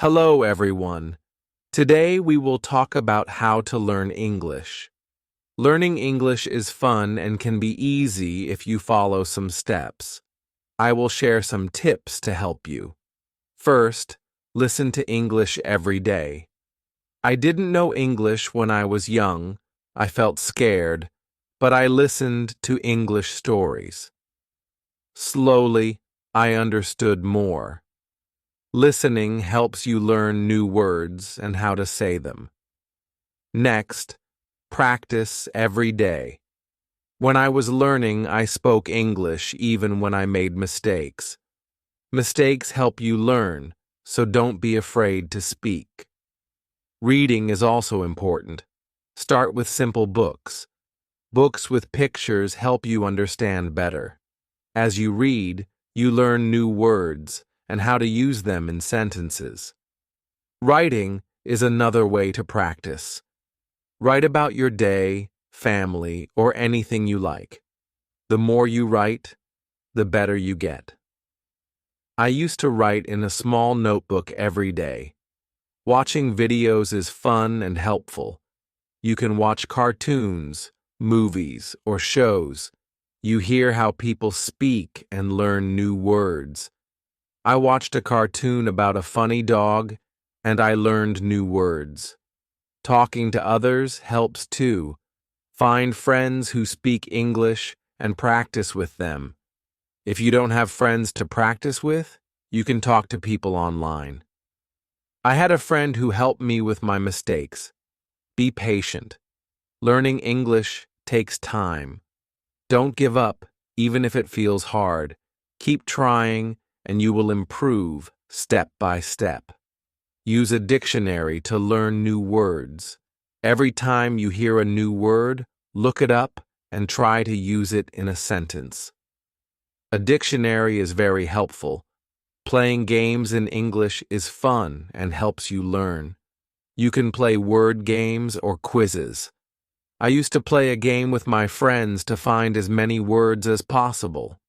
Hello, everyone. Today we will talk about how to learn English. Learning English is fun and can be easy if you follow some steps. I will share some tips to help you. First, listen to English every day. I didn't know English when I was young. I felt scared, but I listened to English stories. Slowly, I understood more. Listening helps you learn new words and how to say them. Next, practice every day. When I was learning, I spoke English even when I made mistakes. Mistakes help you learn, so don't be afraid to speak. Reading is also important. Start with simple books. Books with pictures help you understand better. As you read, you learn new words and how to use them in sentences. Writing is another way to practice. Write about your day, family, or anything you like. The more you write, the better you get. I used to write in a small notebook every day. Watching videos is fun and helpful. You can watch cartoons, movies, or shows. You hear how people speak and learn new words. I watched a cartoon about a funny dog, and I learned new words. Talking to others helps too. Find friends who speak English and practice with them. If you don't have friends to practice with, you can talk to people online. I had a friend who helped me with my mistakes. Be patient. Learning English takes time. Don't give up, even if it feels hard. Keep trying, and you will improve step by step. Use a dictionary to learn new words. Every time you hear a new word, look it up and try to use it in a sentence. A dictionary is very helpful. Playing games in English is fun and helps you learn. You can play word games or quizzes. I used to play a game with my friends to find as many words as possible.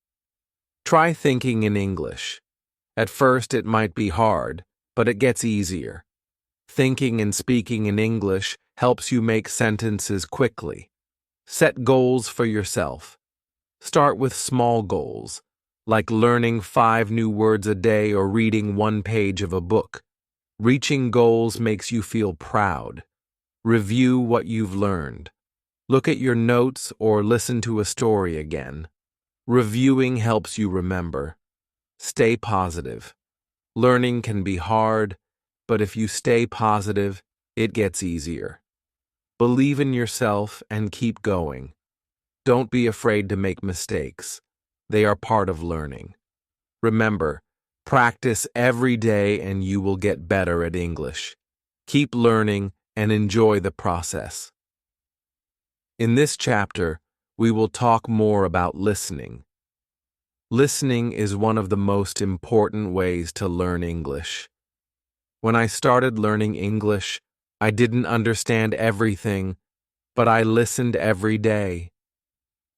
Try thinking in English. At first it might be hard, but it gets easier. Thinking and speaking in English helps you make sentences quickly. Set goals for yourself. Start with small goals, like learning 5 new words a day or reading 1 page of a book. Reaching goals makes you feel proud. Review what you've learned. Look at your notes or listen to a story again. Reviewing helps you remember. Stay positive. Learning can be hard, but if you stay positive, it gets easier. Believe in yourself and keep going. Don't be afraid to make mistakes. They are part of learning. Remember, practice every day and you will get better at English. Keep learning and enjoy the process. In this chapter, we will talk more about listening. Listening is one of the most important ways to learn English. When I started learning English, I didn't understand everything, but I listened every day.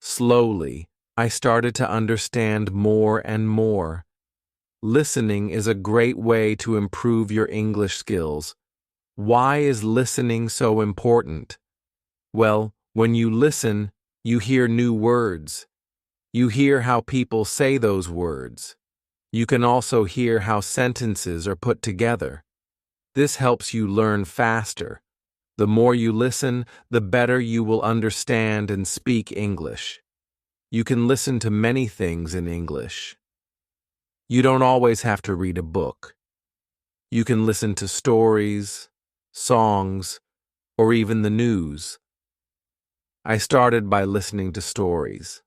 Slowly, I started to understand more and more. Listening is a great way to improve your English skills. Why is listening so important? Well, when you listen, you hear new words. You hear how people say those words. You can also hear how sentences are put together. This helps you learn faster. The more you listen, the better you will understand and speak English. You can listen to many things in English. You don't always have to read a book. You can listen to stories, songs, or even the news. I started by listening to stories.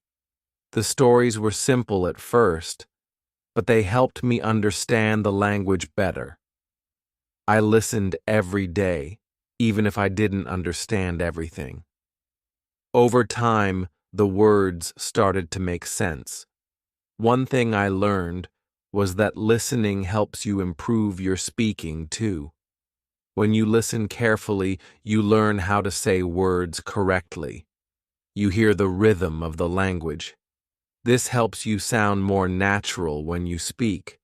The stories were simple at first, but they helped me understand the language better. I listened every day, even if I didn't understand everything. Over time, the words started to make sense. One thing I learned was that listening helps you improve your speaking too. When you listen carefully, you learn how to say words correctly. You hear the rhythm of the language. This helps you sound more natural when you speak.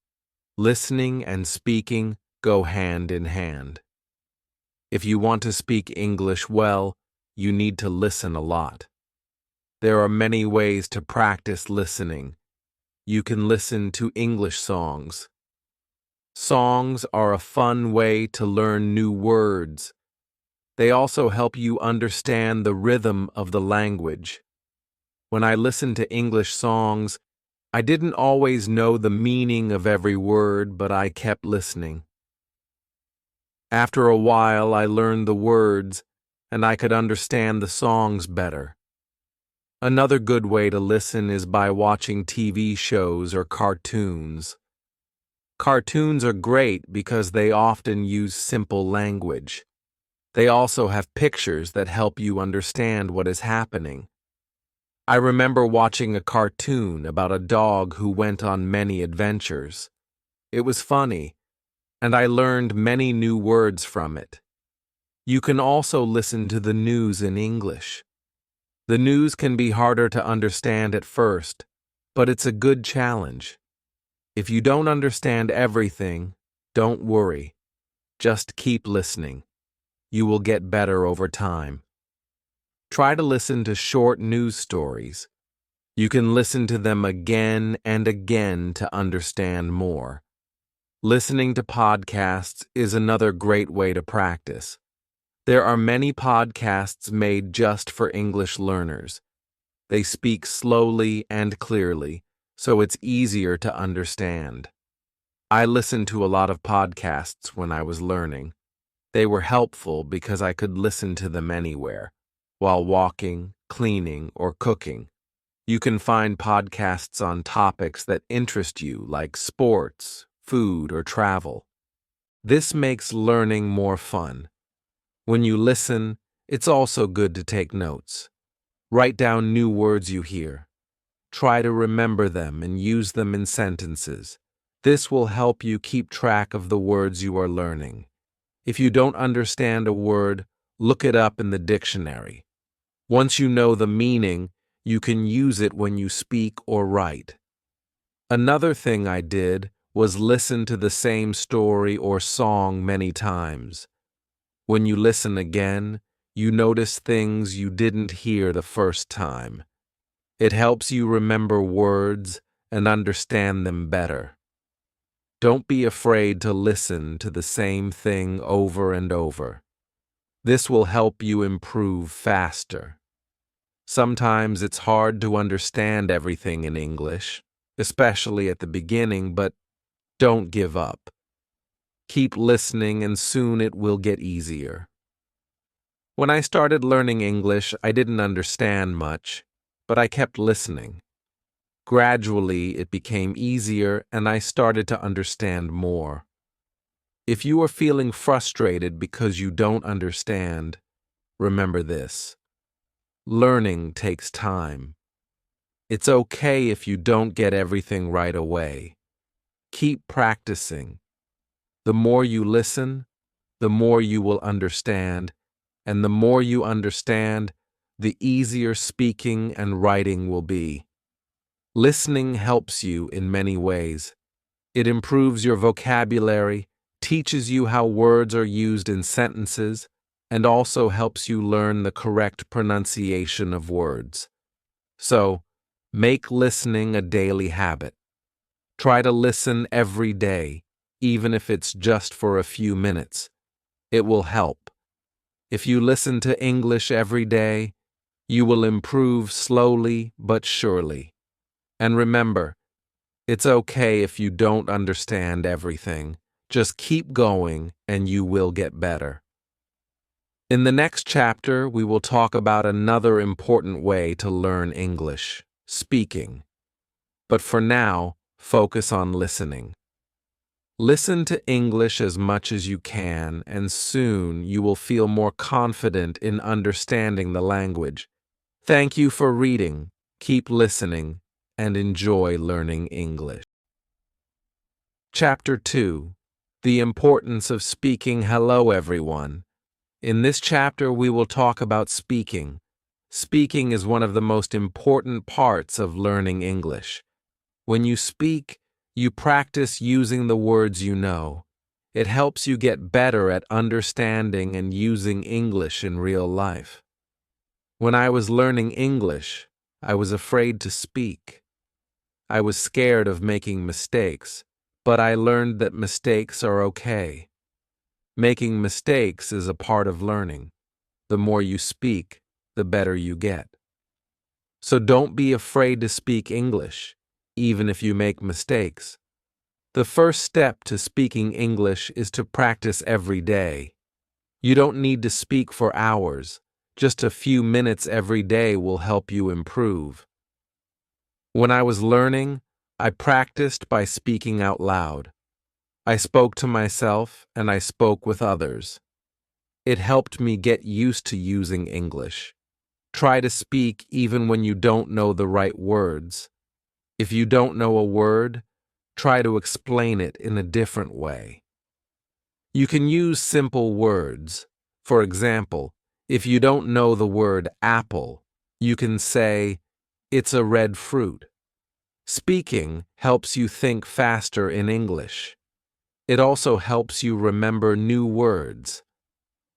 Listening and speaking go hand in hand. If you want to speak English well, you need to listen a lot. There are many ways to practice listening. You can listen to English songs. Songs are a fun way to learn new words. They also help you understand the rhythm of the language. When I listened to English songs, I didn't always know the meaning of every word, but I kept listening. After a while, I learned the words, and I could understand the songs better. Another good way to listen is by watching TV shows or cartoons. Cartoons are great because they often use simple language. They also have pictures that help you understand what is happening. I remember watching a cartoon about a dog who went on many adventures. It was funny, and I learned many new words from it. You can also listen to the news in English. The news can be harder to understand at first, but it's a good challenge. If you don't understand everything, don't worry. Just keep listening. You will get better over time. Try to listen to short news stories. You can listen to them again and again to understand more. Listening to podcasts is another great way to practice. There are many podcasts made just for English learners. They speak slowly and clearly, so it's easier to understand. I listened to a lot of podcasts when I was learning. They were helpful because I could listen to them anywhere, while walking, cleaning, or cooking. You can find podcasts on topics that interest you, like sports, food, or travel. This makes learning more fun. When you listen, it's also good to take notes. Write down new words you hear. Try to remember them and use them in sentences. This will help you keep track of the words you are learning. If you don't understand a word, look it up in the dictionary. Once you know the meaning, you can use it when you speak or write. Another thing I did was listen to the same story or song many times. When you listen again, you notice things you didn't hear the first time. It helps you remember words and understand them better. Don't be afraid to listen to the same thing over and over. This will help you improve faster. Sometimes it's hard to understand everything in English, especially at the beginning, but don't give up. Keep listening and soon it will get easier. When I started learning English, I didn't understand much, but I kept listening. Gradually, it became easier and I started to understand more. If you are feeling frustrated because you don't understand, remember this. Learning takes time. It's okay if you don't get everything right away. Keep practicing. The more you listen, the more you will understand, and the more you understand, the easier speaking and writing will be. Listening helps you in many ways. It improves your vocabulary, teaches you how words are used in sentences, and also helps you learn the correct pronunciation of words. So, make listening a daily habit. Try to listen every day, even if it's just for a few minutes. It will help. If you listen to English every day, you will improve slowly but surely. And remember, it's okay if you don't understand everything. Just keep going and you will get better. In the next chapter, we will talk about another important way to learn English, speaking. But for now, focus on listening. Listen to English as much as you can, and soon you will feel more confident in understanding the language. Thank you for reading. Keep listening and enjoy learning English. Chapter 2. The Importance of Speaking. Hello, everyone. In this chapter, we will talk about speaking. Speaking is one of the most important parts of learning English. When you speak, you practice using the words you know. It helps you get better at understanding and using English in real life. When I was learning English, I was afraid to speak. I was scared of making mistakes, but I learned that mistakes are okay. Making mistakes is a part of learning. The more you speak, the better you get. So don't be afraid to speak English, even if you make mistakes. The first step to speaking English is to practice every day. You don't need to speak for hours. Just a few minutes every day will help you improve. When I was learning, I practiced by speaking out loud. I spoke to myself and I spoke with others. It helped me get used to using English. Try to speak even when you don't know the right words. If you don't know a word, try to explain it in a different way. You can use simple words. For example, if you don't know the word apple, you can say, "It's a red fruit." Speaking helps you think faster in English. It also helps you remember new words.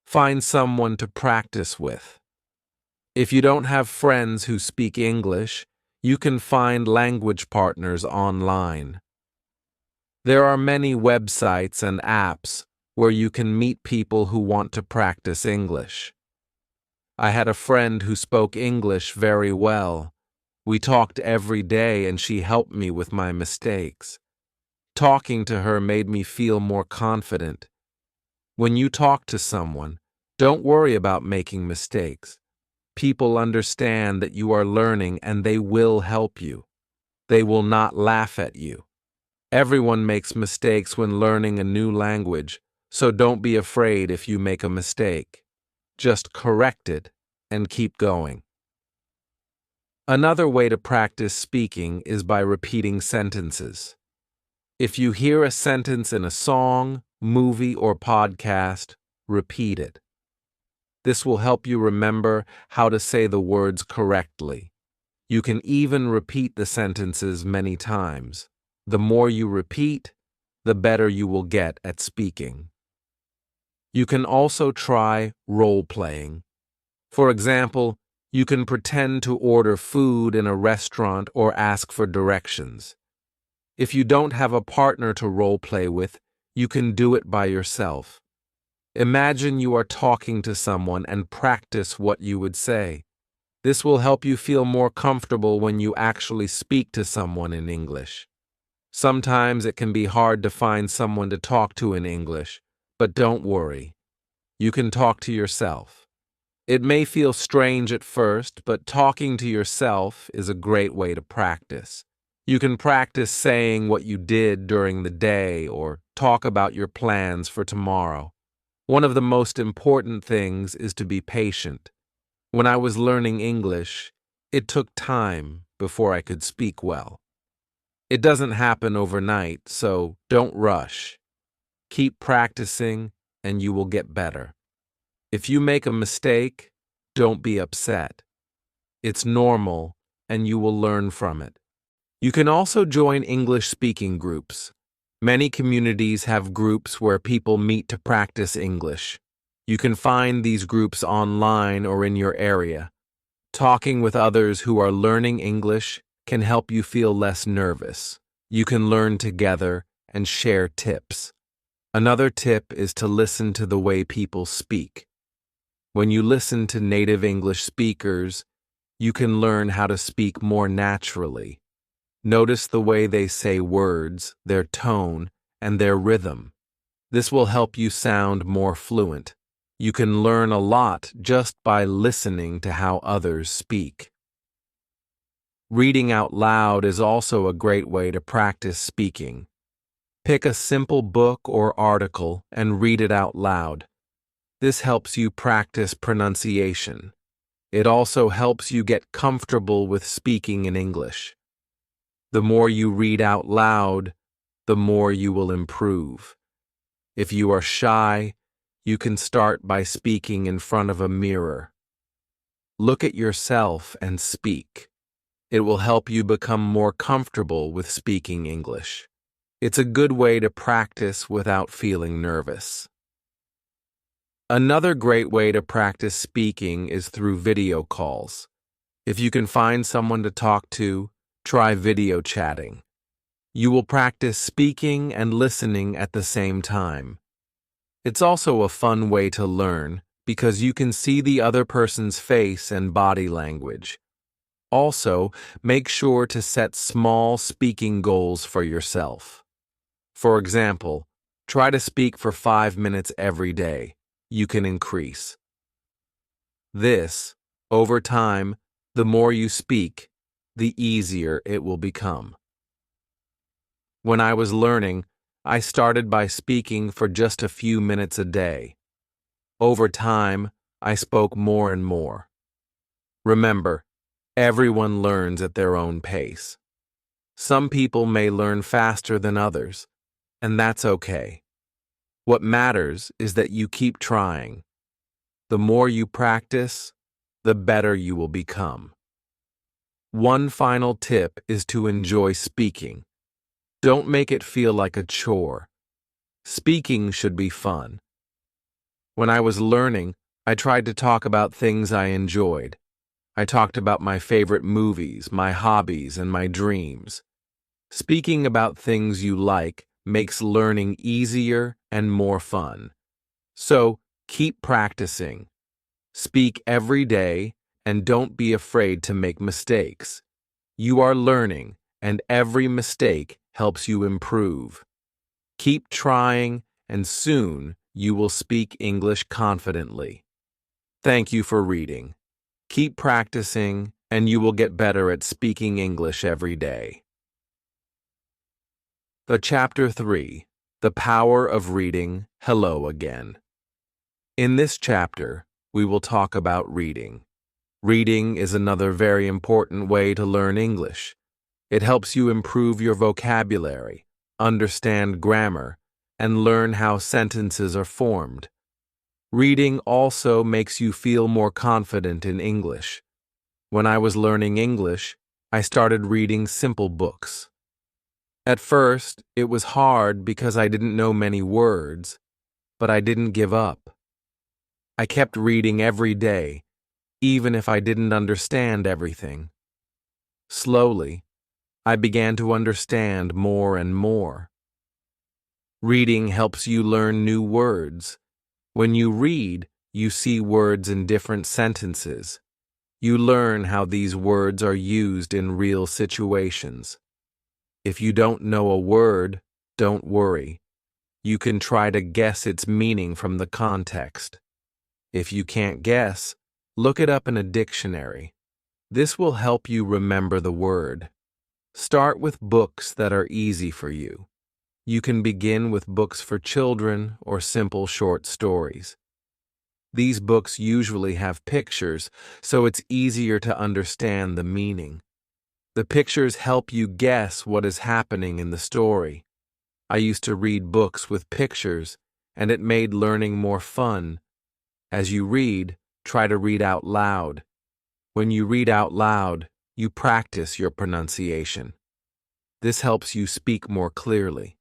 Find someone to practice with. If you don't have friends who speak English, you can find language partners online. There are many websites and apps where you can meet people who want to practice English. I had a friend who spoke English very well. We talked every day and she helped me with my mistakes. Talking to her made me feel more confident. When you talk to someone, don't worry about making mistakes. People understand that you are learning and they will help you. They will not laugh at you. Everyone makes mistakes when learning a new language, so don't be afraid if you make a mistake. Just correct it and keep going. Another way to practice speaking is by repeating sentences. If you hear a sentence in a song, movie, or podcast, repeat it. This will help you remember how to say the words correctly. You can even repeat the sentences many times. The more you repeat, the better you will get at speaking. You can also try role-playing. For example, you can pretend to order food in a restaurant or ask for directions. If you don't have a partner to role-play with, you can do it by yourself. Imagine you are talking to someone and practice what you would say. This will help you feel more comfortable when you actually speak to someone in English. Sometimes it can be hard to find someone to talk to in English, but don't worry. You can talk to yourself. It may feel strange at first, but talking to yourself is a great way to practice. You can practice saying what you did during the day or talk about your plans for tomorrow. One of the most important things is to be patient. When I was learning English, it took time before I could speak well. It doesn't happen overnight, so don't rush. Keep practicing and you will get better. If you make a mistake, don't be upset. It's normal and you will learn from it. You can also join English speaking groups. Many communities have groups where people meet to practice English. You can find these groups online or in your area. Talking with others who are learning English can help you feel less nervous. You can learn together and share tips. Another tip is to listen to the way people speak. When you listen to native English speakers, you can learn how to speak more naturally. Notice the way they say words, their tone, and their rhythm. This will help you sound more fluent. You can learn a lot just by listening to how others speak. Reading out loud is also a great way to practice speaking. Pick a simple book or article and read it out loud. This helps you practice pronunciation. It also helps you get comfortable with speaking in English. The more you read out loud, the more you will improve. If you are shy, you can start by speaking in front of a mirror. Look at yourself and speak. It will help you become more comfortable with speaking English. It's a good way to practice without feeling nervous. Another great way to practice speaking is through video calls. If you can find someone to talk to, try video chatting. You will practice speaking and listening at the same time. It's also a fun way to learn because you can see the other person's face and body language. Also, make sure to set small speaking goals for yourself. For example, try to speak for 5 minutes every day. You can increase this. Over time, the more you speak, the easier it will become. When I was learning, I started by speaking for just a few minutes a day. Over time, I spoke more and more. Remember, everyone learns at their own pace. Some people may learn faster than others, and that's okay. What matters is that you keep trying. The more you practice, the better you will become. One final tip is to enjoy speaking. Don't make it feel like a chore. Speaking should be fun. When I was learning, I tried to talk about things I enjoyed. I talked about my favorite movies, my hobbies, and my dreams. Speaking about things you like makes learning easier and more fun. So, keep practicing. Speak every day and don't be afraid to make mistakes. You are learning, and every mistake helps you improve. Keep trying, and soon you will speak English confidently. Thank you for reading. Keep practicing, and you will get better at speaking English every day. Chapter 3, The Power of Reading. Hello again. In this chapter, we will talk about reading. Reading is another very important way to learn English. It helps you improve your vocabulary, understand grammar, and learn how sentences are formed. Reading also makes you feel more confident in English. When I was learning English, I started reading simple books. At first, it was hard because I didn't know many words, but I didn't give up. I kept reading every day, even if I didn't understand everything. Slowly, I began to understand more and more. Reading helps you learn new words. When you read, you see words in different sentences. You learn how these words are used in real situations. If you don't know a word, don't worry. You can try to guess its meaning from the context. If you can't guess, look it up in a dictionary. This will help you remember the word. Start with books that are easy for you. You can begin with books for children or simple short stories. These books usually have pictures, so it's easier to understand the meaning. The pictures help you guess what is happening in the story. I used to read books with pictures, and it made learning more fun. As you read, try to read out loud. When you read out loud, you practice your pronunciation. This helps you speak more clearly.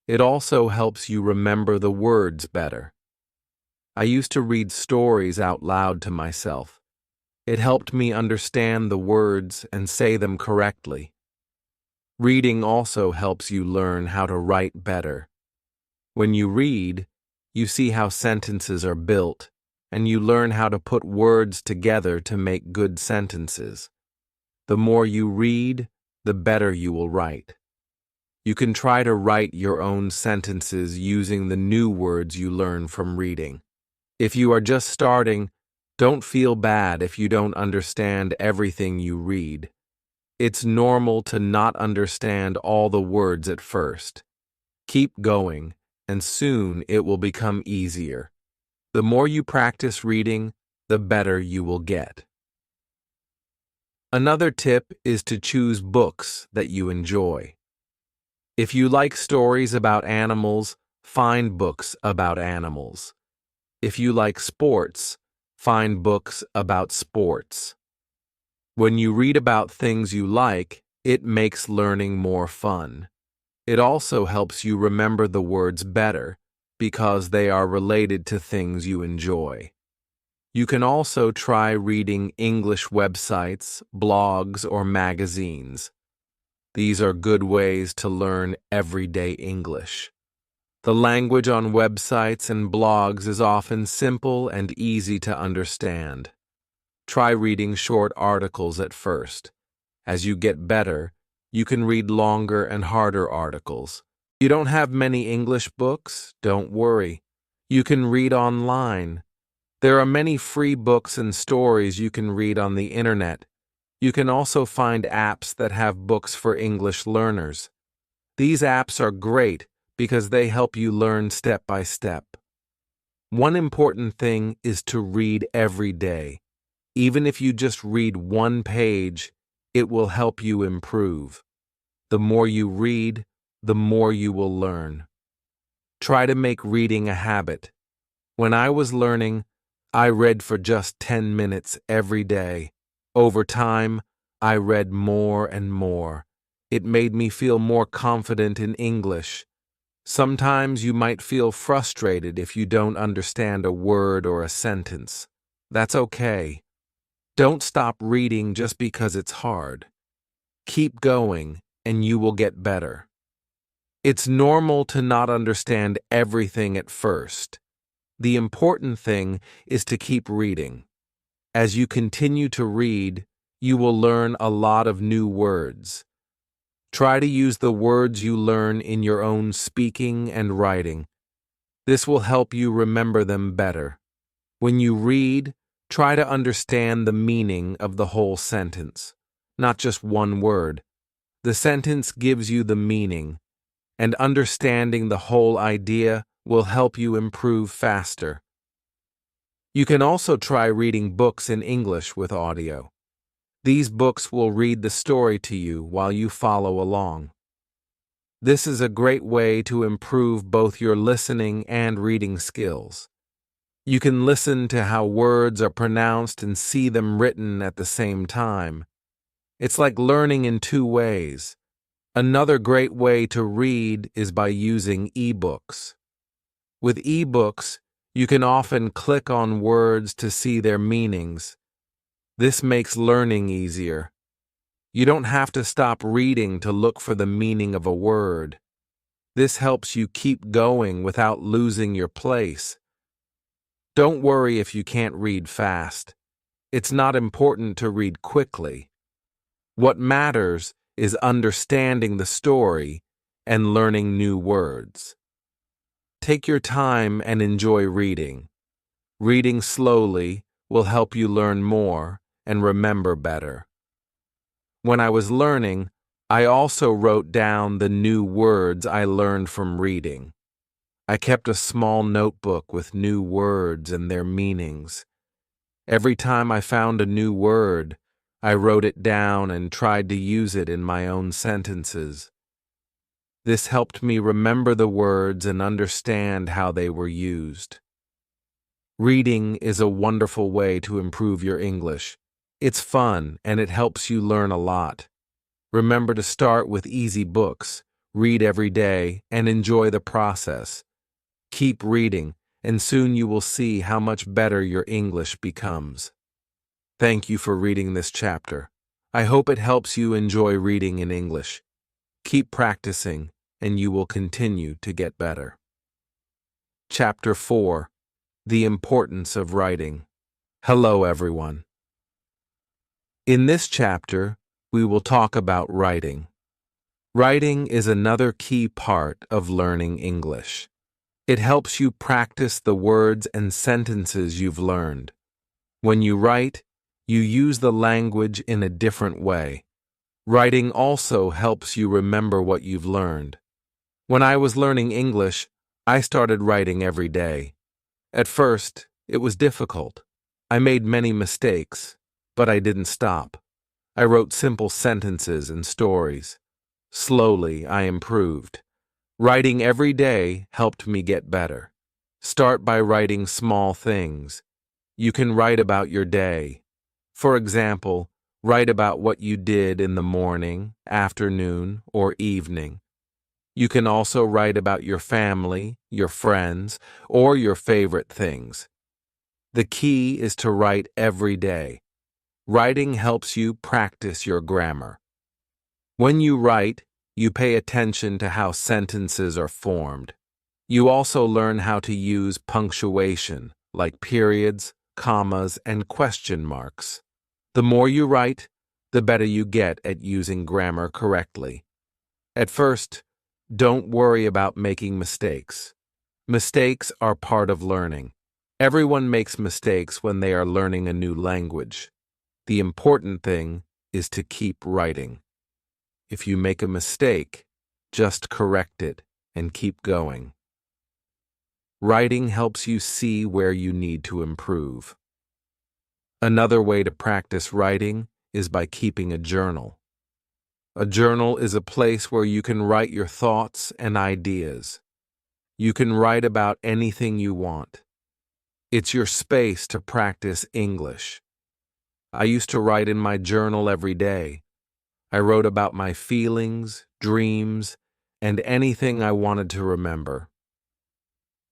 It also helps you remember the words better. I used to read stories out loud to myself. It helped me understand the words and say them correctly. Reading also helps you learn how to write better. When you read, you see how sentences are built, and you learn how to put words together to make good sentences. The more you read, the better you will write. You can try to write your own sentences using the new words you learn from reading. If you are just starting, don't feel bad if you don't understand everything you read. It's normal to not understand all the words at first. Keep going, and soon it will become easier. The more you practice reading, the better you will get. Another tip is to choose books that you enjoy. If you like stories about animals, find books about animals. If you like sports, find books about sports. When you read about things you like, it makes learning more fun. It also helps you remember the words better because they are related to things you enjoy. You can also try reading English websites, blogs, or magazines. These are good ways to learn everyday English. The language on websites and blogs is often simple and easy to understand. Try reading short articles at first. As you get better, you can read longer and harder articles. You don't have many English books? Don't worry. You can read online. There are many free books and stories you can read on the internet. You can also find apps that have books for English learners. These apps are great because they help you learn step by step. One important thing is to read every day. Even if you just read one page, it will help you improve. The more you read, the more you will learn. Try to make reading a habit. When I was learning, I read for just 10 minutes every day. Over time, I read more and more. It made me feel more confident in English. Sometimes you might feel frustrated if you don't understand a word or a sentence. That's okay. Don't stop reading just because it's hard. Keep going, and you will get better. It's normal to not understand everything at first. The important thing is to keep reading. As you continue to read, you will learn a lot of new words. Try to use the words you learn in your own speaking and writing. This will help you remember them better. When you read, try to understand the meaning of the whole sentence, not just one word. The sentence gives you the meaning, and understanding the whole idea will help you improve faster. You can also try reading books in English with audio. These books will read the story to you while you follow along. This is a great way to improve both your listening and reading skills. You can listen to how words are pronounced and see them written at the same time. It's like learning in two ways. Another great way to read is by using ebooks. With ebooks, you can often click on words to see their meanings. This makes learning easier. You don't have to stop reading to look for the meaning of a word. This helps you keep going without losing your place. Don't worry if you can't read fast. It's not important to read quickly. What matters is understanding the story and learning new words. Take your time and enjoy reading. Reading slowly will help you learn more and remember better. When I was learning, I also wrote down the new words I learned from reading. I kept a small notebook with new words and their meanings. Every time I found a new word, I wrote it down and tried to use it in my own sentences. This helped me remember the words and understand how they were used. Reading is a wonderful way to improve your English. It's fun and it helps you learn a lot. Remember to start with easy books, read every day, and enjoy the process. Keep reading, and soon you will see how much better your English becomes. Thank you for reading this chapter. I hope it helps you enjoy reading in English. Keep practicing, and you will continue to get better. Chapter 4. The Importance of Writing. Hello, everyone. In this chapter, we will talk about writing. Writing is another key part of learning English. It helps you practice the words and sentences you've learned. When you write, you use the language in a different way. Writing also helps you remember what you've learned. When I was learning English, I started writing every day. At first, it was difficult. I made many mistakes, but I didn't stop. I wrote simple sentences and stories. Slowly, I improved. Writing every day helped me get better. Start by writing small things. You can write about your day. For example, write about what you did in the morning, afternoon, or evening. You can also write about your family, your friends, or your favorite things. The key is to write every day. Writing helps you practice your grammar. When you write, you pay attention to how sentences are formed. You also learn how to use punctuation, like periods, commas, and question marks. The more you write, the better you get at using grammar correctly. At first, don't worry about making mistakes. Mistakes are part of learning. Everyone makes mistakes when they are learning a new language. The important thing is to keep writing. If you make a mistake, just correct it and keep going. Writing helps you see where you need to improve. Another way to practice writing is by keeping a journal. A journal is a place where you can write your thoughts and ideas. You can write about anything you want. It's your space to practice English. I used to write in my journal every day. I wrote about my feelings, dreams, and anything I wanted to remember.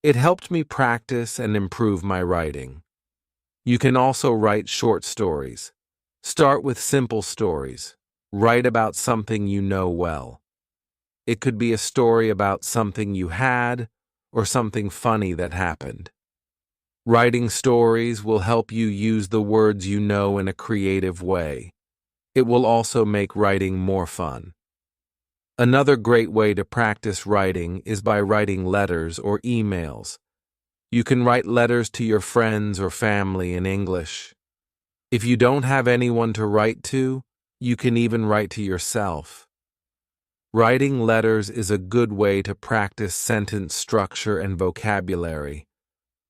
It helped me practice and improve my writing. You can also write short stories. Start with simple stories. Write about something you know well. It could be a story about something you had or something funny that happened. Writing stories will help you use the words you know in a creative way. It will also make writing more fun. Another great way to practice writing is by writing letters or emails. You can write letters to your friends or family in English. If you don't have anyone to write to, you can even write to yourself. Writing letters is a good way to practice sentence structure and vocabulary.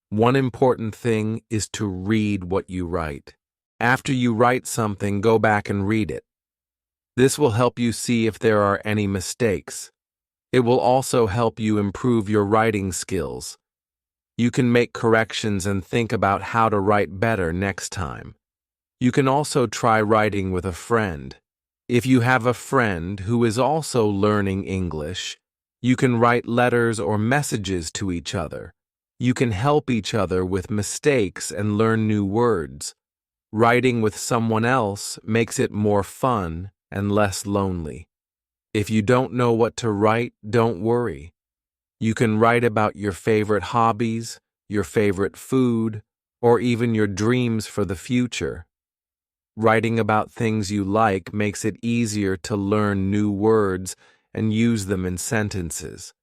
One important thing is to read what you write. After you write something, go back and read it. This will help you see if there are any mistakes. It will also help you improve your writing skills. You can make corrections and think about how to write better next time. You can also try writing with a friend. If you have a friend who is also learning English, you can write letters or messages to each other. You can help each other with mistakes and learn new words. Writing with someone else makes it more fun and less lonely. If you don't know what to write, don't worry. You can write about your favorite hobbies, your favorite food, or even your dreams for the future. Writing about things you like makes it easier to learn new words and use them in sentences.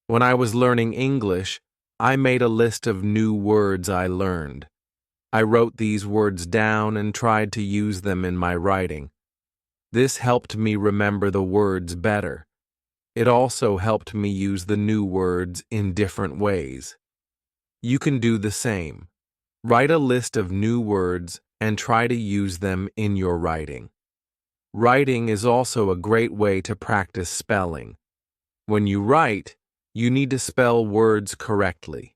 When I was learning English, I made a list of new words I learned. I wrote these words down and tried to use them in my writing. This helped me remember the words better. It also helped me use the new words in different ways. You can do the same. Write a list of new words and try to use them in your writing. Writing is also a great way to practice spelling. When you write, you need to spell words correctly.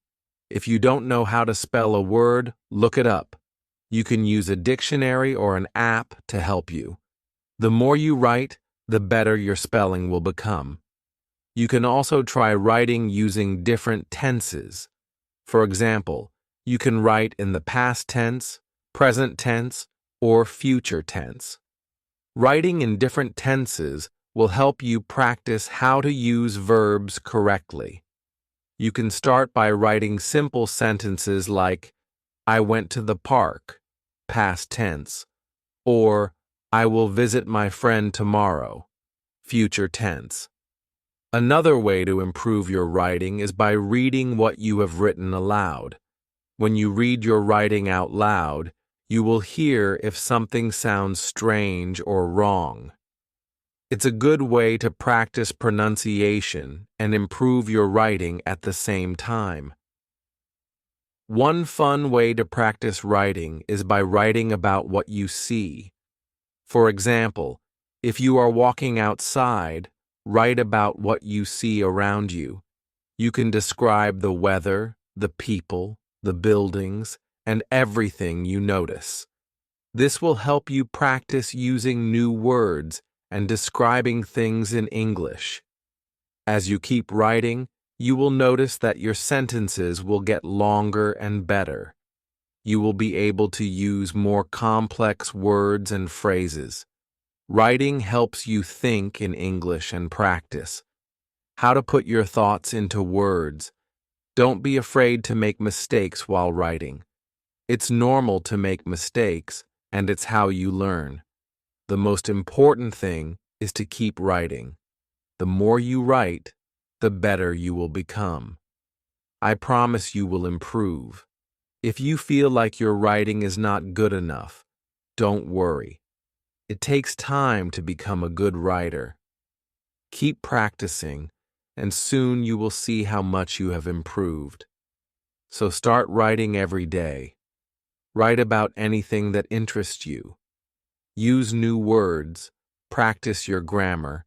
If you don't know how to spell a word, look it up. You can use a dictionary or an app to help you. The more you write, the better your spelling will become. You can also try writing using different tenses. For example, you can write in the past tense, present tense, or future tense. Writing in different tenses will help you practice how to use verbs correctly. You can start by writing simple sentences like, I went to the park, past tense, or I will visit my friend tomorrow, future tense. Another way to improve your writing is by reading what you have written aloud. When you read your writing out loud, you will hear if something sounds strange or wrong. It's a good way to practice pronunciation and improve your writing at the same time. One fun way to practice writing is by writing about what you see. For example, if you are walking outside, write about what you see around you. You can describe the weather, the people, the buildings, and everything you notice. This will help you practice using new words and describing things in English. As you keep writing, you will notice that your sentences will get longer and better. You will be able to use more complex words and phrases. Writing helps you think in English and practice how to put your thoughts into words. Don't be afraid to make mistakes while writing. It's normal to make mistakes, and it's how you learn. The most important thing is to keep writing. The more you write, the better you will become. I promise you will improve. If you feel like your writing is not good enough, don't worry. It takes time to become a good writer. Keep practicing, and soon you will see how much you have improved. So start writing every day. Write about anything that interests you. Use new words, practice your grammar,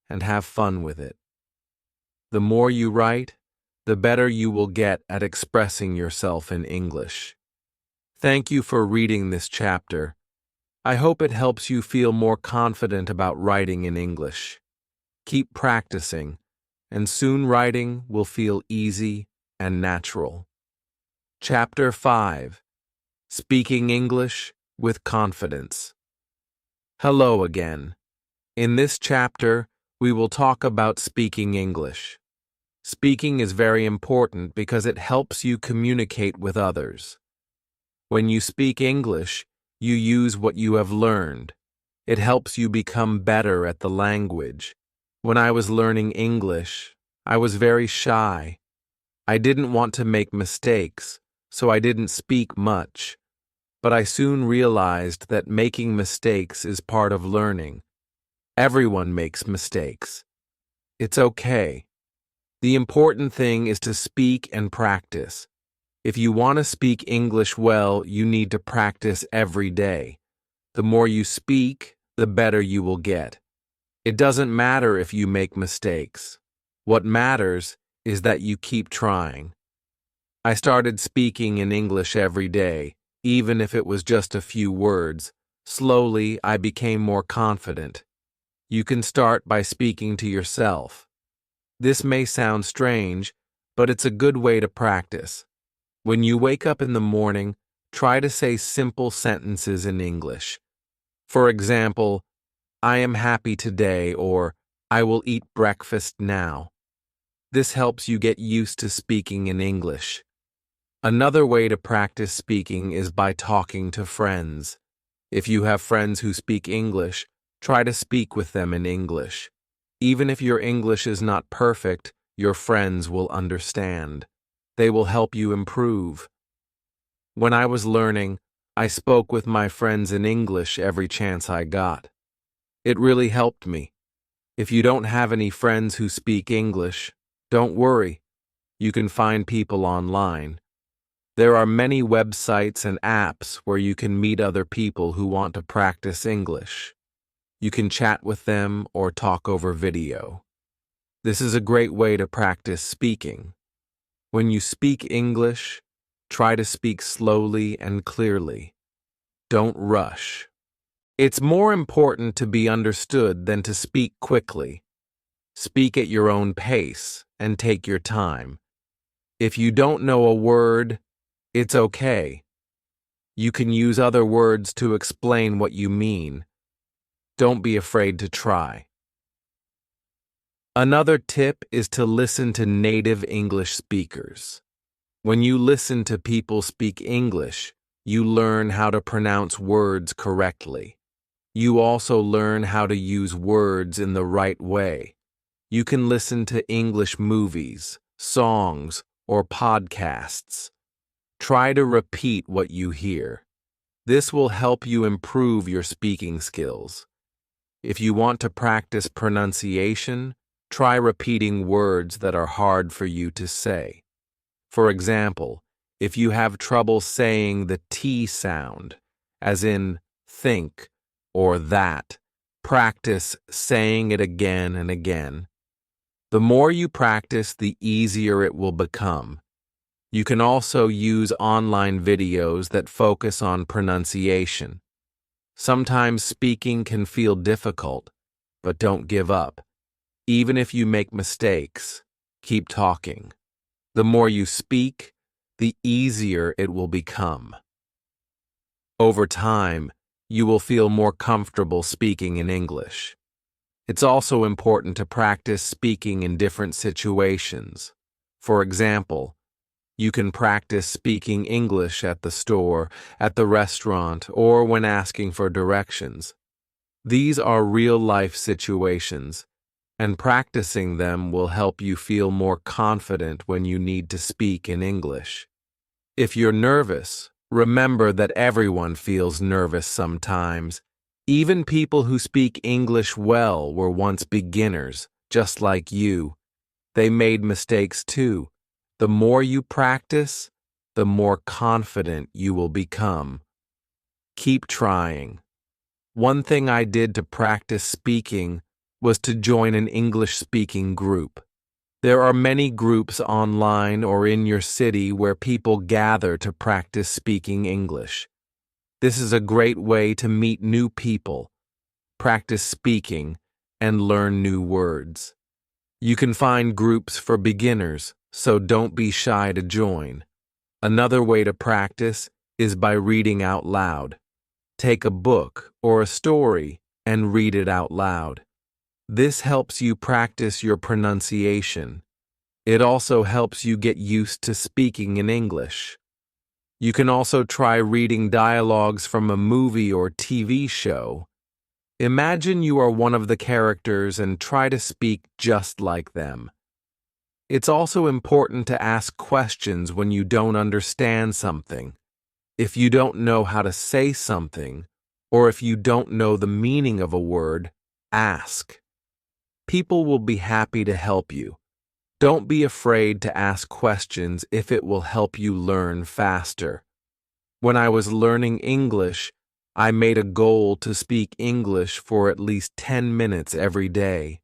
and have fun with it. The more you write, the better you will get at expressing yourself in English. Thank you for reading this chapter. I hope it helps you feel more confident about writing in English. Keep practicing, and soon writing will feel easy and natural. Chapter 5. Speaking English with Confidence. Hello again. In this chapter, we will talk about speaking English. Speaking is very important because it helps you communicate with others. When you speak English, you use what you have learned. It helps you become better at the language. When I was learning English, I was very shy. I didn't want to make mistakes, so I didn't speak much. But I soon realized that making mistakes is part of learning. Everyone makes mistakes. It's okay. The important thing is to speak and practice. If you want to speak English well, you need to practice every day. The more you speak, the better you will get. It doesn't matter if you make mistakes. What matters is that you keep trying. I started speaking in English every day, even if it was just a few words. Slowly, I became more confident. You can start by speaking to yourself. This may sound strange, but it's a good way to practice. When you wake up in the morning, try to say simple sentences in English. For example, I am happy today, or I will eat breakfast now. This helps you get used to speaking in English. Another way to practice speaking is by talking to friends. If you have friends who speak English, try to speak with them in English. Even if your English is not perfect, your friends will understand. They will help you improve. When I was learning, I spoke with my friends in English every chance I got. It really helped me. If you don't have any friends who speak English, don't worry. You can find people online. There are many websites and apps where you can meet other people who want to practice English. You can chat with them or talk over video. This is a great way to practice speaking. When you speak English, try to speak slowly and clearly. Don't rush. It's more important to be understood than to speak quickly. Speak at your own pace and take your time. If you don't know a word, it's okay. You can use other words to explain what you mean. Don't be afraid to try. Another tip is to listen to native English speakers. When you listen to people speak English, you learn how to pronounce words correctly. You also learn how to use words in the right way. You can listen to English movies, songs, or podcasts. Try to repeat what you hear. This will help you improve your speaking skills. If you want to practice pronunciation, try repeating words that are hard for you to say. For example, if you have trouble saying the T sound, as in think or that, practice saying it again and again. The more you practice, the easier it will become. You can also use online videos that focus on pronunciation. Sometimes speaking can feel difficult, but don't give up. Even if you make mistakes, keep talking. The more you speak, the easier it will become. Over time, you will feel more comfortable speaking in English. It's also important to practice speaking in different situations. For example, you can practice speaking English at the store, at the restaurant, or when asking for directions. These are real-life situations, and practicing them will help you feel more confident when you need to speak in English. If you're nervous, remember that everyone feels nervous sometimes. Even people who speak English well were once beginners, just like you. They made mistakes too. The more you practice, the more confident you will become. Keep trying. One thing I did to practice speaking was to join an English-speaking group. There are many groups online or in your city where people gather to practice speaking English. This is a great way to meet new people, practice speaking, and learn new words. You can find groups for beginners, so don't be shy to join. Another way to practice is by reading out loud. Take a book or a story and read it out loud. This helps you practice your pronunciation. It also helps you get used to speaking in English. You can also try reading dialogues from a movie or TV show. Imagine you are one of the characters and try to speak just like them. It's also important to ask questions when you don't understand something. If you don't know how to say something, or if you don't know the meaning of a word, ask. People will be happy to help you. Don't be afraid to ask questions if it will help you learn faster. When I was learning English, I made a goal to speak English for at least 10 minutes every day.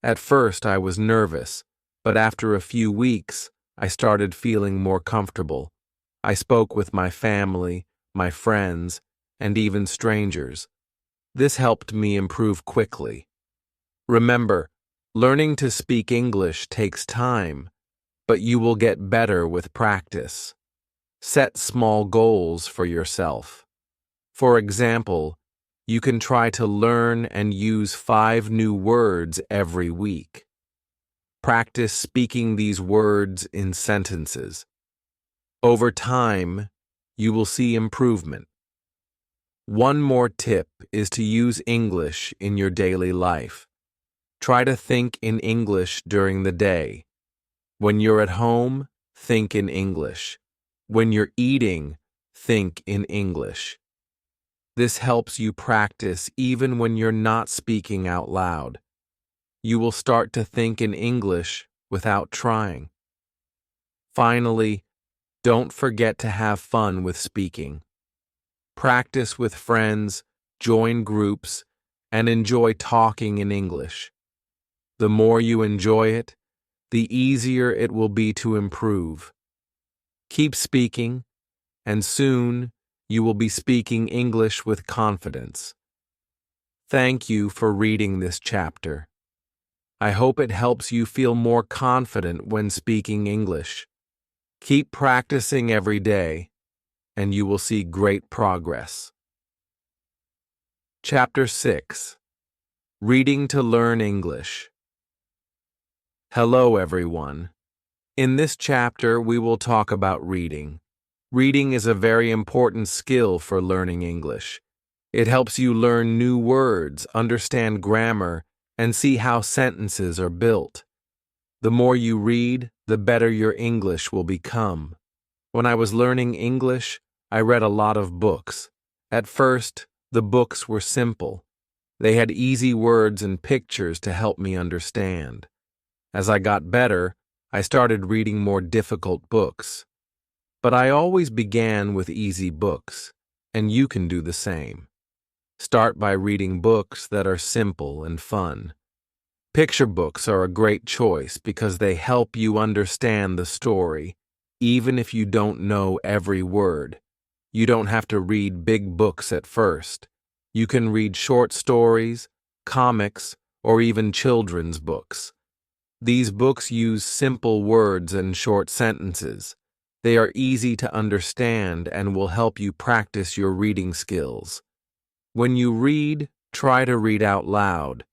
At first, I was nervous, but after a few weeks, I started feeling more comfortable. I spoke with my family, my friends, and even strangers. This helped me improve quickly. Remember, learning to speak English takes time, but you will get better with practice. Set small goals for yourself. For example, you can try to learn and use 5 new words every week. Practice speaking these words in sentences. Over time, you will see improvement. One more tip is to use English in your daily life. Try to think in English during the day. When you're at home, think in English. When you're eating, think in English. This helps you practice even when you're not speaking out loud. You will start to think in English without trying. Finally, don't forget to have fun with speaking. Practice with friends, join groups, and enjoy talking in English. The more you enjoy it, the easier it will be to improve. Keep speaking, and soon you will be speaking English with confidence. Thank you for reading this chapter. I hope it helps you feel more confident when speaking English. Keep practicing every day, and you will see great progress. Chapter 6. Reading to Learn English. Hello, everyone. In this chapter, we will talk about reading. Reading is a very important skill for learning English. It helps you learn new words, understand grammar, and see how sentences are built. The more you read, the better your English will become. When I was learning English, I read a lot of books. At first, the books were simple. They had easy words and pictures to help me understand. As I got better, I started reading more difficult books. But I always began with easy books, and you can do the same. Start by reading books that are simple and fun. Picture books are a great choice because they help you understand the story, even if you don't know every word. You don't have to read big books at first. You can read short stories, comics, or even children's books. These books use simple words and short sentences. They are easy to understand and will help you practice your reading skills. When you read, try to read out loud.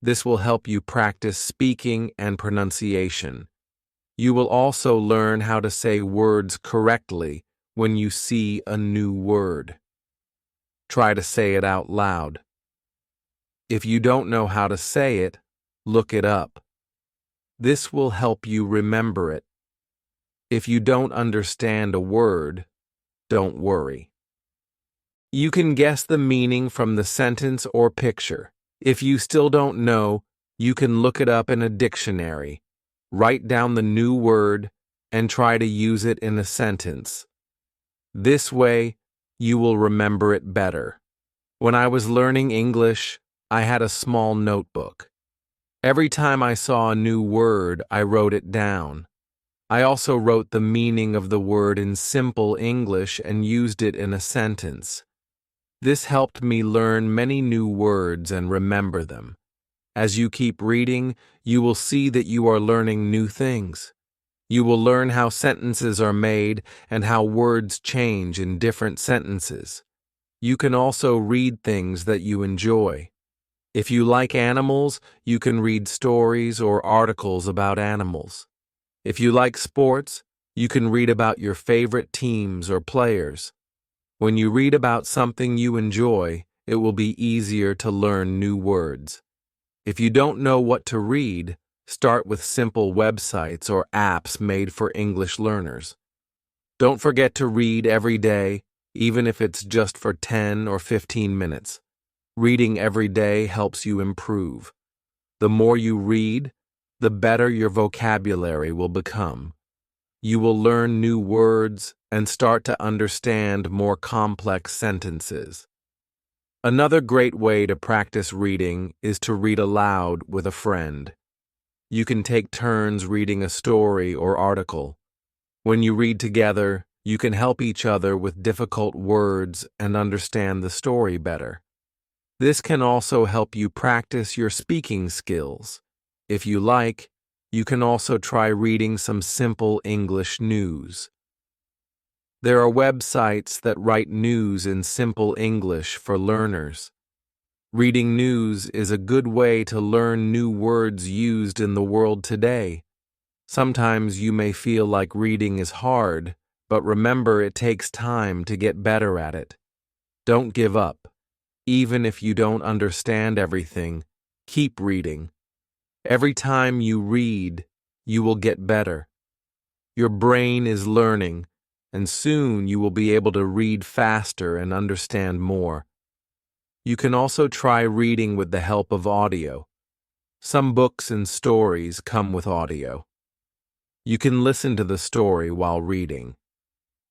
This will help you practice speaking and pronunciation. You will also learn how to say words correctly when you see a new word. Try to say it out loud. If you don't know how to say it, look it up. This will help you remember it. If you don't understand a word, don't worry. You can guess the meaning from the sentence or picture. If you still don't know, you can look it up in a dictionary. Write down the new word and try to use it in a sentence. This way, you will remember it better. When I was learning English, I had a small notebook. Every time I saw a new word, I wrote it down. I also wrote the meaning of the word in simple English and used it in a sentence. This helped me learn many new words and remember them. As you keep reading, you will see that you are learning new things. You will learn how sentences are made and how words change in different sentences. You can also read things that you enjoy. If you like animals, you can read stories or articles about animals. If you like sports, you can read about your favorite teams or players. When you read about something you enjoy, it will be easier to learn new words. If you don't know what to read, start with simple websites or apps made for English learners. Don't forget to read every day, even if it's just for 10 or 15 minutes. Reading every day helps you improve. The more you read, the better your vocabulary will become. You will learn new words and start to understand more complex sentences. Another great way to practice reading is to read aloud with a friend. You can take turns reading a story or article. When you read together, you can help each other with difficult words and understand the story better. This can also help you practice your speaking skills. If you like, you can also try reading some simple English news. There are websites that write news in simple English for learners. Reading news is a good way to learn new words used in the world today. Sometimes you may feel like reading is hard, but remember it takes time to get better at it. Don't give up. Even if you don't understand everything, keep reading. Every time you read, you will get better. Your brain is learning, and soon you will be able to read faster and understand more. You can also try reading with the help of audio. Some books and stories come with audio. You can listen to the story while reading.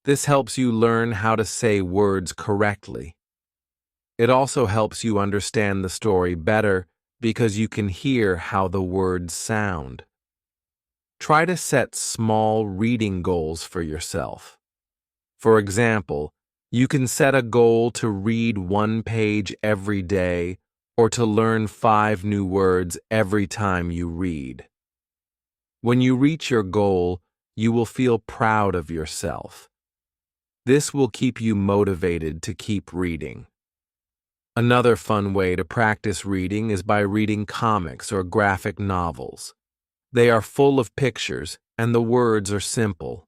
This helps you learn how to say words correctly. It also helps you understand the story better because you can hear how the words sound. Try to set small reading goals for yourself. For example, you can set a goal to read 1 page every day or to learn 5 new words every time you read. When you reach your goal, you will feel proud of yourself. This will keep you motivated to keep reading. Another fun way to practice reading is by reading comics or graphic novels. They are full of pictures, and the words are simple.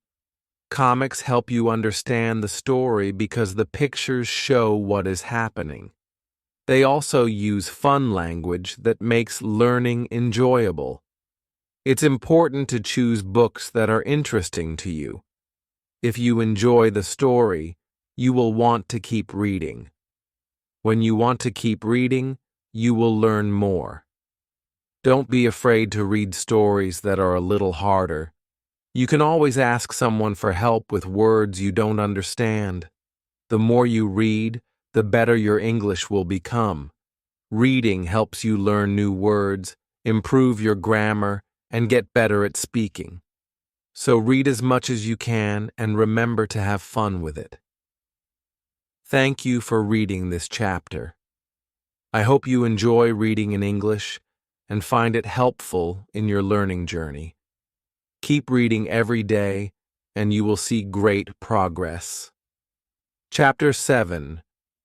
Comics help you understand the story because the pictures show what is happening. They also use fun language that makes learning enjoyable. It's important to choose books that are interesting to you. If you enjoy the story, you will want to keep reading. When you want to keep reading, you will learn more. Don't be afraid to read stories that are a little harder. You can always ask someone for help with words you don't understand. The more you read, the better your English will become. Reading helps you learn new words, improve your grammar, and get better at speaking. So read as much as you can and remember to have fun with it. Thank you for reading this chapter. I hope you enjoy reading in English, and find it helpful in your learning journey. Keep reading every day, and you will see great progress. Chapter 7.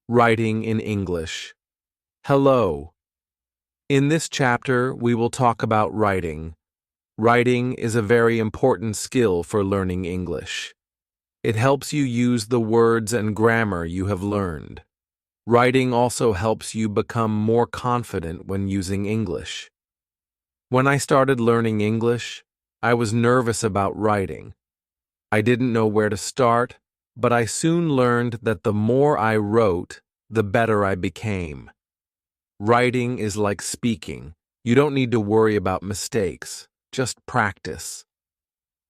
Writing in English. Hello. In this chapter, we will talk about writing. Writing is a very important skill for learning English. It helps you use the words and grammar you have learned. Writing also helps you become more confident when using English. When I started learning English, I was nervous about writing. I didn't know where to start, but I soon learned that the more I wrote, the better I became. Writing is like speaking. You don't need to worry about mistakes, just practice.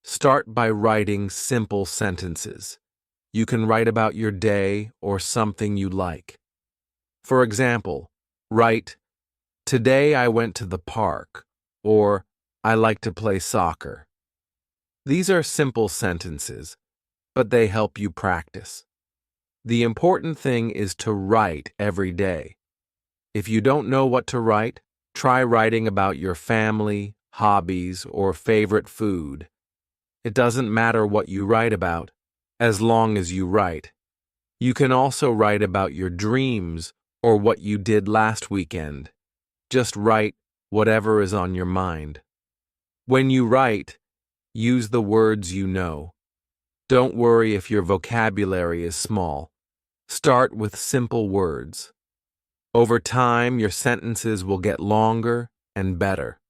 Start by writing simple sentences. You can write about your day or something you like. For example, write, "Today I went to the park," or "I like to play soccer." These are simple sentences, but they help you practice. The important thing is to write every day. If you don't know what to write, try writing about your family, hobbies, or favorite food. It doesn't matter what you write about, as long as you write. You can also write about your dreams or what you did last weekend. Just write whatever is on your mind. When you write, use the words you know. Don't worry if your vocabulary is small. Start with simple words. Over time, your sentences will get longer and better.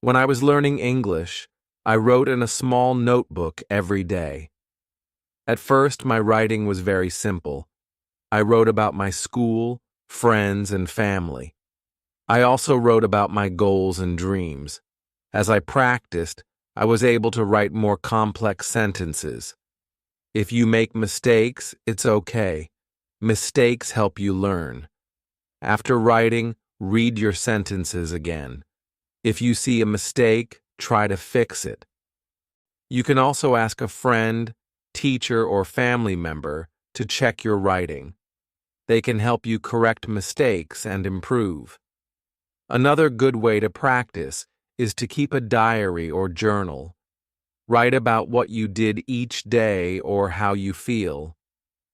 When I was learning English, I wrote in a small notebook every day. At first, my writing was very simple. I wrote about my school, friends, and family. I also wrote about my goals and dreams. As I practiced, I was able to write more complex sentences. If you make mistakes, it's okay. Mistakes help you learn. After writing, read your sentences again. If you see a mistake, try to fix it. You can also ask a friend, teacher, or family member to check your writing. They can help you correct mistakes and improve. Another good way to practice is to keep a diary or journal. Write about what you did each day or how you feel.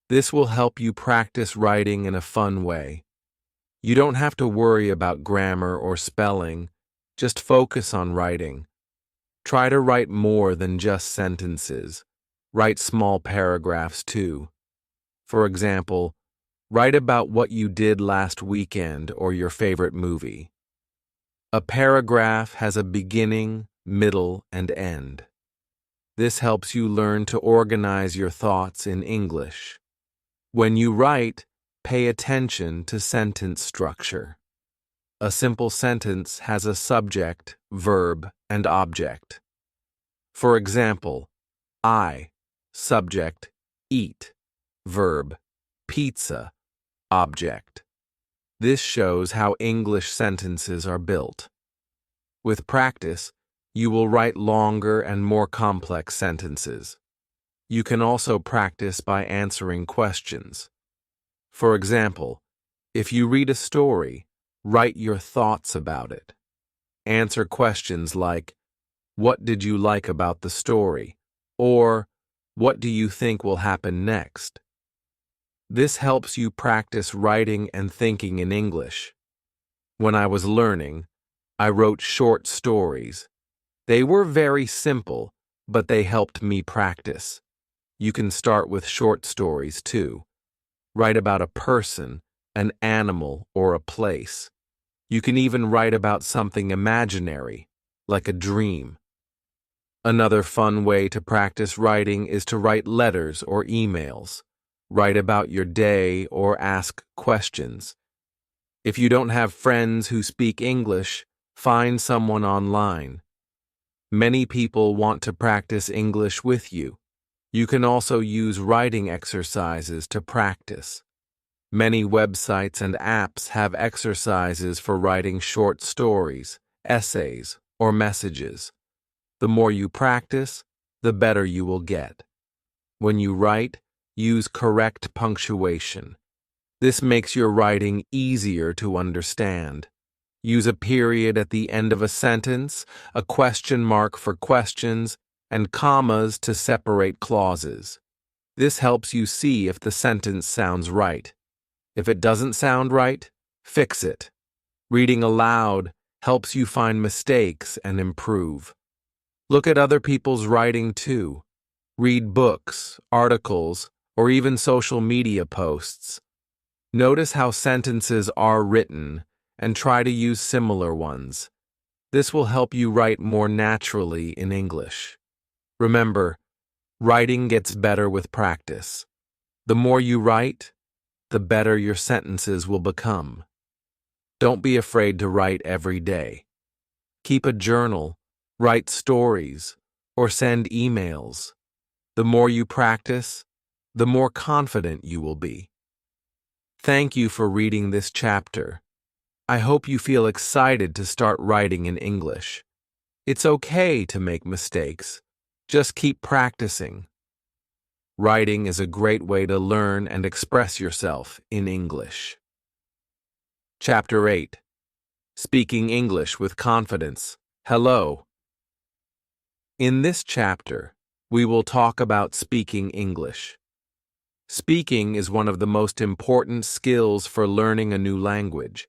This will help you practice writing in a fun way. You don't have to worry about grammar or spelling. Just focus on writing. Try to write more than just sentences. Write small paragraphs too. For example, write about what you did last weekend or your favorite movie. A paragraph has a beginning, middle, and end. This helps you learn to organize your thoughts in English. When you write, pay attention to sentence structure. A simple sentence has a subject, verb, and object. For example, I, subject, eat, verb, pizza, object. This shows how English sentences are built. With practice, you will write longer and more complex sentences. You can also practice by answering questions. For example, if you read a story, write your thoughts about it. Answer questions like, "What did you like about the story?" or "What do you think will happen next?" This helps you practice writing and thinking in English. When I was learning, I wrote short stories. They were very simple, but they helped me practice. You can start with short stories too. Write about a person, an animal, or a place. You can even write about something imaginary, like a dream. Another fun way to practice writing is to write letters or emails. Write about your day or ask questions. If you don't have friends who speak English, find someone online. Many people want to practice English with you. You can also use writing exercises to practice. Many websites and apps have exercises for writing short stories, essays, or messages. The more you practice, the better you will get. When you write, use correct punctuation. This makes your writing easier to understand. Use a period at the end of a sentence, a question mark for questions, and commas to separate clauses. This helps you see if the sentence sounds right. If it doesn't sound right, fix it. Reading aloud helps you find mistakes and improve. Look at other people's writing too. Read books, articles, or even social media posts. Notice how sentences are written and try to use similar ones. This will help you write more naturally in English. Remember, writing gets better with practice. The more you write, the better your sentences will become. Don't be afraid to write every day. Keep a journal, write stories, or send emails. The more you practice, the more confident you will be. Thank you for reading this chapter. I hope you feel excited to start writing in English. It's okay to make mistakes. Just keep practicing. Writing is a great way to learn and express yourself in English. Chapter 8. Speaking English with Confidence. Hello. In this chapter, we will talk about speaking English. Speaking is one of the most important skills for learning a new language.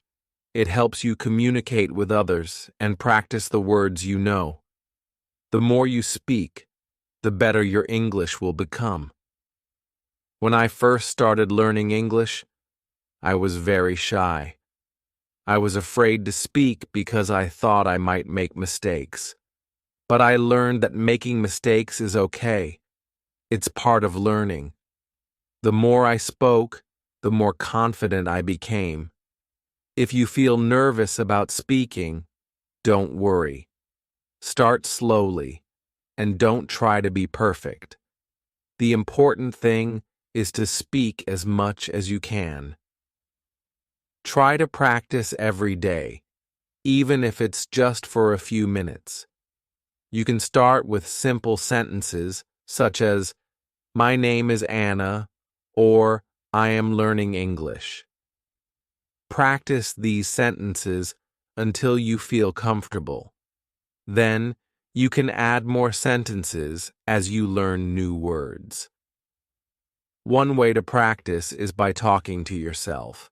It helps you communicate with others and practice the words you know. The more you speak, the better your English will become. When I first started learning English, I was very shy. I was afraid to speak because I thought I might make mistakes. But I learned that making mistakes is okay. It's part of learning. The more I spoke, the more confident I became. If you feel nervous about speaking, don't worry. Start slowly, and don't try to be perfect. The important thing is to speak as much as you can. Try to practice every day, even if it's just for a few minutes. You can start with simple sentences such as, "My name is Anna," or "I am learning English." Practice these sentences until you feel comfortable. Then, you can add more sentences as you learn new words. One way to practice is by talking to yourself.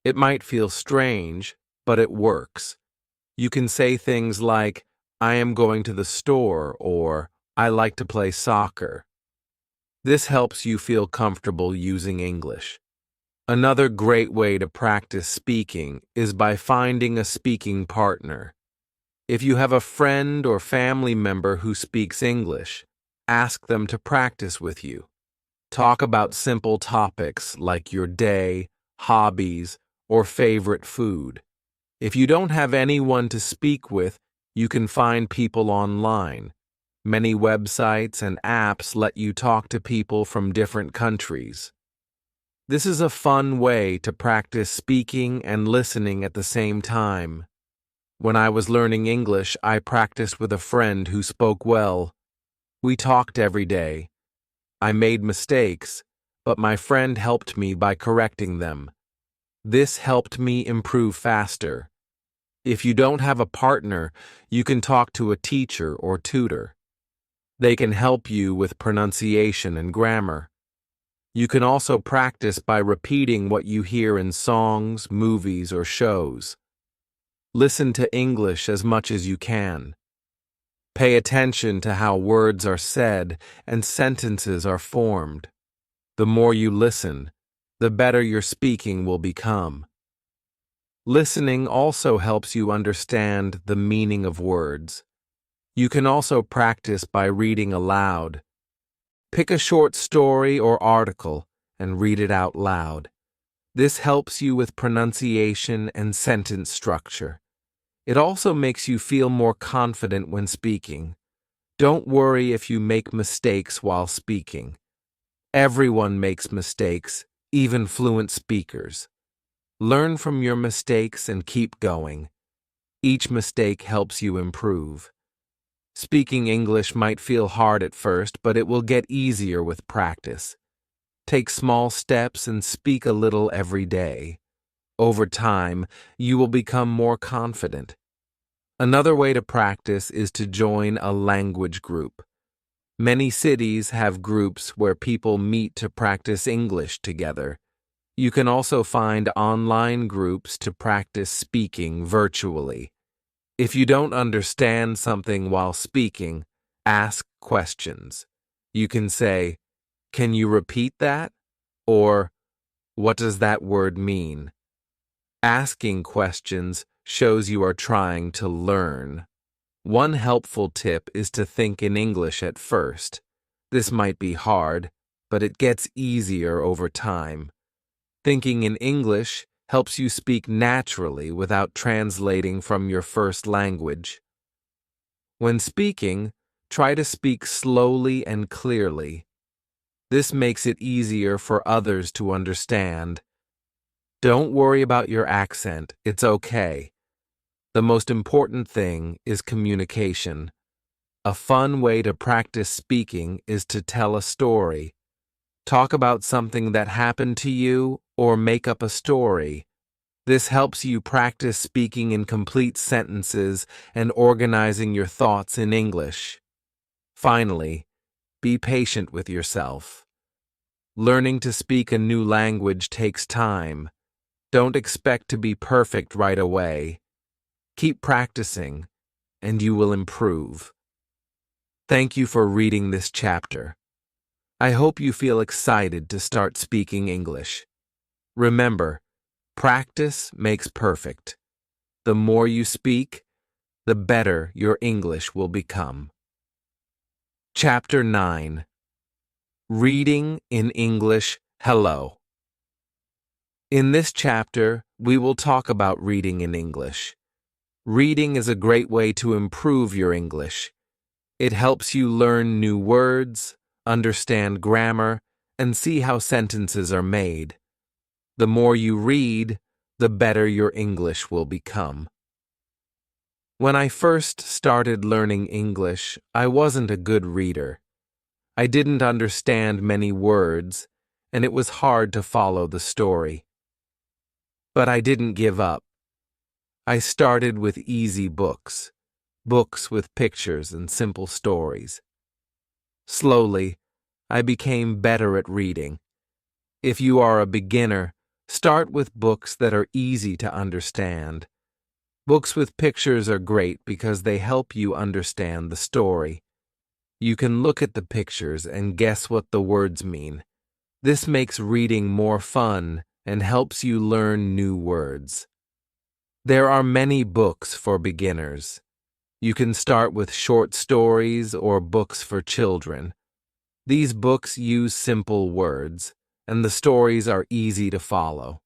It might feel strange, but it works. You can say things like, "I am going to the store," or "I like to play soccer." This helps you feel comfortable using English. Another great way to practice speaking is by finding a speaking partner. If you have a friend or family member who speaks English, ask them to practice with you. Talk about simple topics like your day, hobbies, or favorite food. If you don't have anyone to speak with, you can find people online. Many websites and apps let you talk to people from different countries. This is a fun way to practice speaking and listening at the same time. When I was learning English, I practiced with a friend who spoke well. We talked every day. I made mistakes, but my friend helped me by correcting them. This helped me improve faster. If you don't have a partner, you can talk to a teacher or tutor. They can help you with pronunciation and grammar. You can also practice by repeating what you hear in songs, movies, or shows. Listen to English as much as you can. Pay attention to how words are said and sentences are formed. The more you listen, the better your speaking will become. Listening also helps you understand the meaning of words. You can also practice by reading aloud. Pick a short story or article and read it out loud. This helps you with pronunciation and sentence structure. It also makes you feel more confident when speaking. Don't worry if you make mistakes while speaking. Everyone makes mistakes, even fluent speakers. Learn from your mistakes and keep going. Each mistake helps you improve. Speaking English might feel hard at first, but it will get easier with practice. Take small steps and speak a little every day. Over time, you will become more confident. Another way to practice is to join a language group. Many cities have groups where people meet to practice English together. You can also find online groups to practice speaking virtually. If you don't understand something while speaking, ask questions. You can say, "Can you repeat that?" Or, "What does that word mean?" Asking questions shows you are trying to learn. One helpful tip is to think in English at first. This might be hard, but it gets easier over time. Thinking in English helps you speak naturally without translating from your first language. When speaking, try to speak slowly and clearly. This makes it easier for others to understand. Don't worry about your accent, it's okay. The most important thing is communication. A fun way to practice speaking is to tell a story. Talk about something that happened to you or make up a story. This helps you practice speaking in complete sentences and organizing your thoughts in English. Finally, be patient with yourself. Learning to speak a new language takes time. Don't expect to be perfect right away. Keep practicing, and you will improve. Thank you for reading this chapter. I hope you feel excited to start speaking English. Remember, practice makes perfect. The more you speak, the better your English will become. Chapter 9. Reading in English, Hello. In this chapter, we will talk about reading in English. Reading is a great way to improve your English. It helps you learn new words, understand grammar, and see how sentences are made. The more you read, the better your English will become. When I first started learning English, I wasn't a good reader. I didn't understand many words, and it was hard to follow the story. But I didn't give up. I started with easy books with pictures and simple stories. Slowly, I became better at reading. If you are a beginner, start with books that are easy to understand. Books with pictures are great because they help you understand the story. You can look at the pictures and guess what the words mean. This makes reading more fun and helps you learn new words. There are many books for beginners. You can start with short stories or books for children. These books use simple words, and the stories are easy to follow.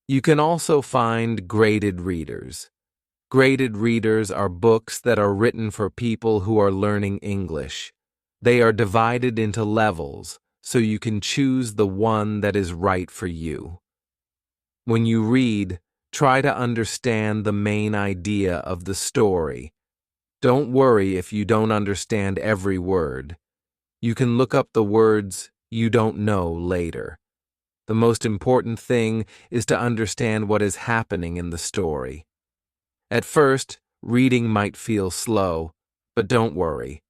You can also find graded readers. Graded readers are books that are written for people who are learning English. They are divided into levels, so you can choose the one that is right for you. When you read, try to understand the main idea of the story. Don't worry if you don't understand every word. You can look up the words you don't know later. The most important thing is to understand what is happening in the story. At first, reading might feel slow, but don't worry.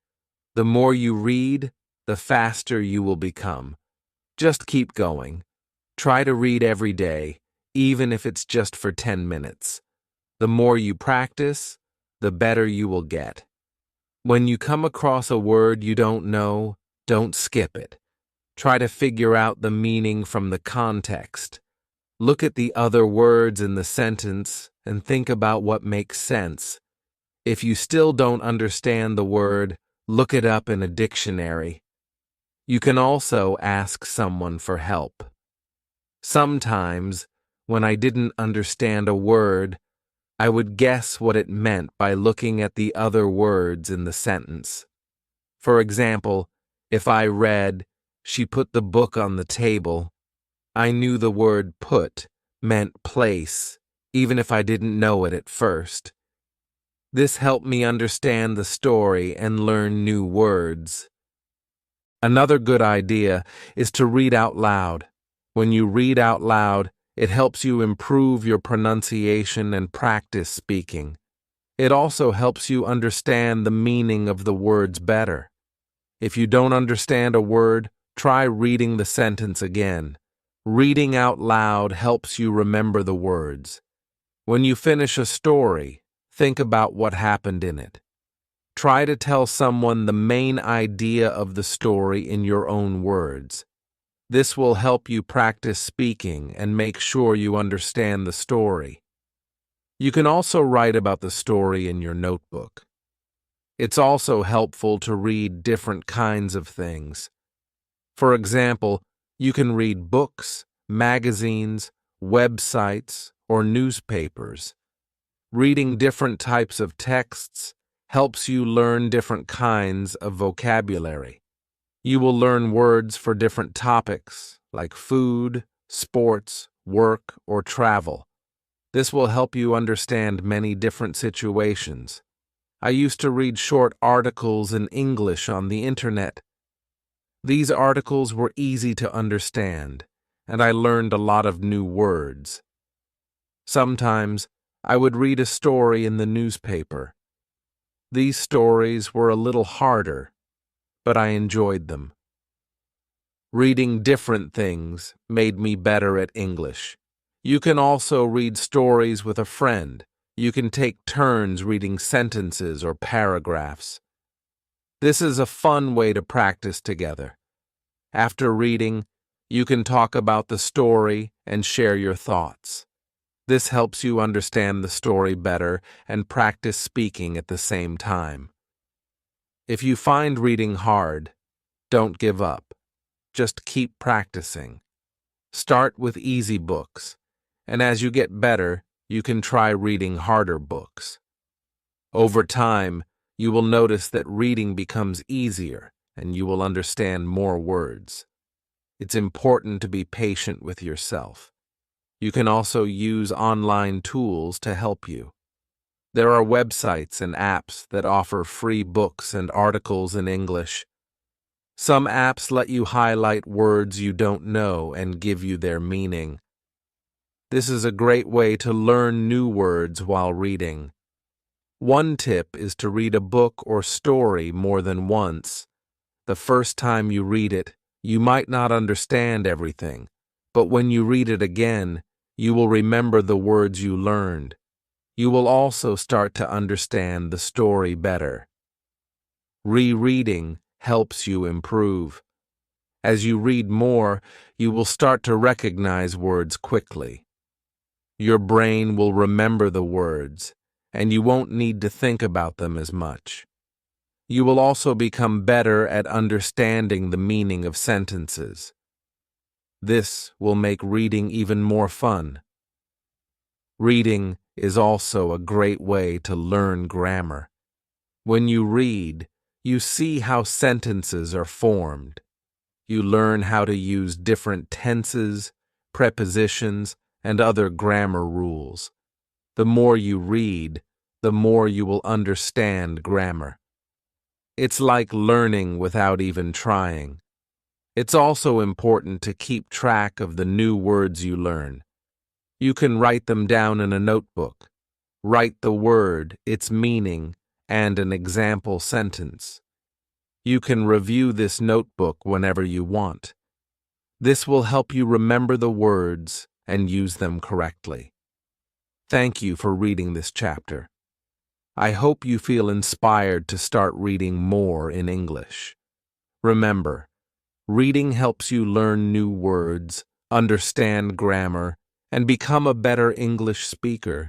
The more you read, the faster you will become. Just keep going. Try to read every day, even if it's just for 10 minutes. The more you practice, the better you will get. When you come across a word you don't know, don't skip it. Try to figure out the meaning from the context. Look at the other words in the sentence and think about what makes sense. If you still don't understand the word, look it up in a dictionary. You can also ask someone for help. Sometimes, when I didn't understand a word, I would guess what it meant by looking at the other words in the sentence. For example, if I read, "She put the book on the table," I knew the word put meant place, even if I didn't know it at first. This helped me understand the story and learn new words. Another good idea is to read out loud. When you read out loud, It helps you improve your pronunciation and practice speaking. It also helps you understand the meaning of the words better. If you don't understand a word, try reading the sentence again. Reading out loud helps you remember the words. When you finish a story, think about what happened in it. Try to tell someone the main idea of the story in your own words. This will help you practice speaking and make sure you understand the story. You can also write about the story in your notebook. It's also helpful to read different kinds of things. For example, you can read books, magazines, websites, or newspapers. Reading different types of texts helps you learn different kinds of vocabulary. You will learn words for different topics, like food, sports, work, or travel. This will help you understand many different situations. I used to read short articles in English on the internet. These articles were easy to understand, and I learned a lot of new words. Sometimes I would read a story in the newspaper. These stories were a little harder, but I enjoyed them. Reading different things made me better at English. You can also read stories with a friend. You can take turns reading sentences or paragraphs. This is a fun way to practice together. After reading, you can talk about the story and share your thoughts. This helps you understand the story better and practice speaking at the same time. If you find reading hard, don't give up. Just keep practicing. Start with easy books, and as you get better, you can try reading harder books. Over time, you will notice that reading becomes easier and you will understand more words. It's important to be patient with yourself. You can also use online tools to help you. There are websites and apps that offer free books and articles in English. Some apps let you highlight words you don't know and give you their meaning. This is a great way to learn new words while reading. One tip is to read a book or story more than once. The first time you read it, you might not understand everything, but when you read it again, you will remember the words you learned. You will also start to understand the story better. Rereading helps you improve. As you read more, you will start to recognize words quickly. Your brain will remember the words, and you won't need to think about them as much. You will also become better at understanding the meaning of sentences. This will make reading even more fun. Reading is also a great way to learn grammar. When you read, you see how sentences are formed. You learn how to use different tenses, prepositions, and other grammar rules. The more you read, the more you will understand grammar. It's like learning without even trying. It's also important to keep track of the new words you learn. You can write them down in a notebook. Write the word, its meaning, and an example sentence. You can review this notebook whenever you want. This will help you remember the words and use them correctly. Thank you for reading this chapter. I hope you feel inspired to start reading more in English. Remember, reading helps you learn new words, understand grammar, and become a better English speaker.